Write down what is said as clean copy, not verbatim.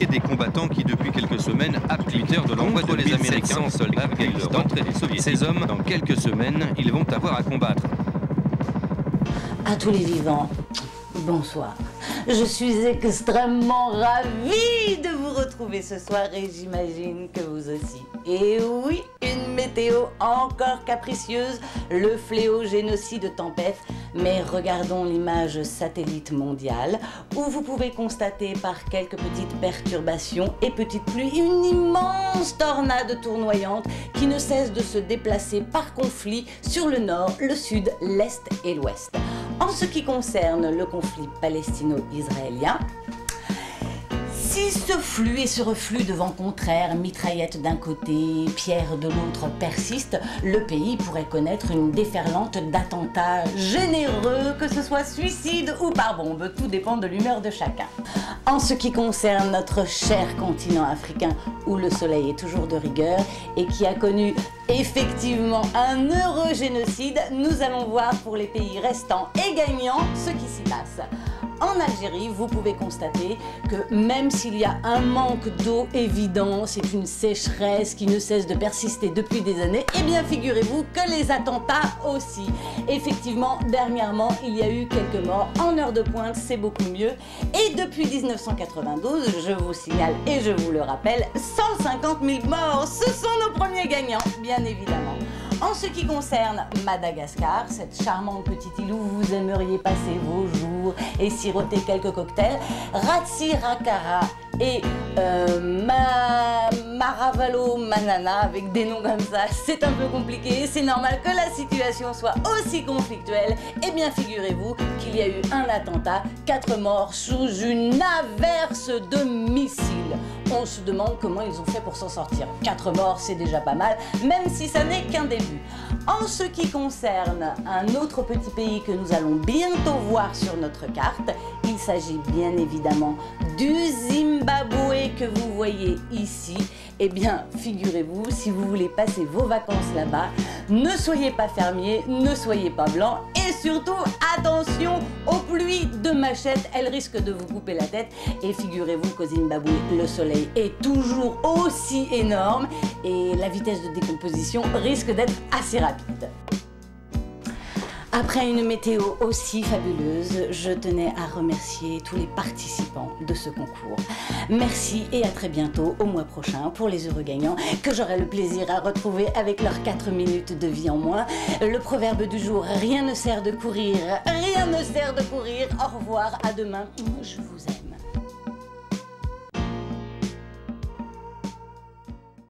Et des combattants qui, depuis quelques semaines, appuient de l'envoi de les Américains soldats d'entrée des Soviétiques. Ces hommes, dans quelques semaines, ils vont avoir à combattre. À tous les vivants, bonsoir. Je suis extrêmement ravie de vous retrouver ce soir et j'imagine que vous aussi. Et oui, une météo encore capricieuse, le fléau génocide tempête. Mais regardons l'image satellite mondiale où vous pouvez constater par quelques petites perturbations et petites pluies une immense tornade tournoyante qui ne cesse de se déplacer par conflit sur le nord, le sud, l'est et l'ouest. En ce qui concerne le conflit palestino-israélien, si ce flux et ce reflux de vent contraire, mitraillettes d'un côté, pierres de l'autre persistent, le pays pourrait connaître une déferlante d'attentats généreux, que ce soit suicide ou par bombe, tout dépend de l'humeur de chacun. En ce qui concerne notre cher continent africain, où le soleil est toujours de rigueur et qui a connu effectivement un heureux génocide, nous allons voir pour les pays restants et gagnants ce qui s'y passe. En Algérie, vous pouvez constater que même s'il y a un manque d'eau évident, c'est une sécheresse qui ne cesse de persister depuis des années, eh bien figurez-vous que les attentats aussi. Effectivement, dernièrement, il y a eu quelques morts. En heure de pointe, c'est beaucoup mieux. Et depuis 1992, je vous signale et je vous le rappelle, 150 000 morts, ce sont nos premiers gagnants, bien évidemment. En ce qui concerne Madagascar, cette charmante petite île où vous aimeriez passer vos jours et siroter quelques cocktails, Ratsirakara et Maravalo Manana, avec des noms comme ça, c'est un peu compliqué, c'est normal que la situation soit aussi conflictuelle. Eh bien figurez-vous qu'il y a eu un attentat, 4 morts sous une averse de missiles. On se demande comment ils ont fait pour s'en sortir. 4 morts, c'est déjà pas mal, même si ça n'est qu'un début. En ce qui concerne un autre petit pays que nous allons bientôt voir sur notre carte, il s'agit bien évidemment du Zimbabwe que vous voyez ici. Eh bien, figurez-vous, si vous voulez passer vos vacances là-bas, ne soyez pas fermier, ne soyez pas blanc et surtout, attention aux pluies de machettes, elles risquent de vous couper la tête. Et figurez-vous qu'au Zimbabwe, le soleil est toujours aussi énorme et la vitesse de décomposition risque d'être assez rapide. Après une météo aussi fabuleuse, je tenais à remercier tous les participants de ce concours. Merci et à très bientôt au mois prochain pour les heureux gagnants que j'aurai le plaisir à retrouver avec leurs 4 minutes de vie en moins. Le proverbe du jour, rien ne sert de courir, rien ne sert de courir. Au revoir, à demain, je vous aime.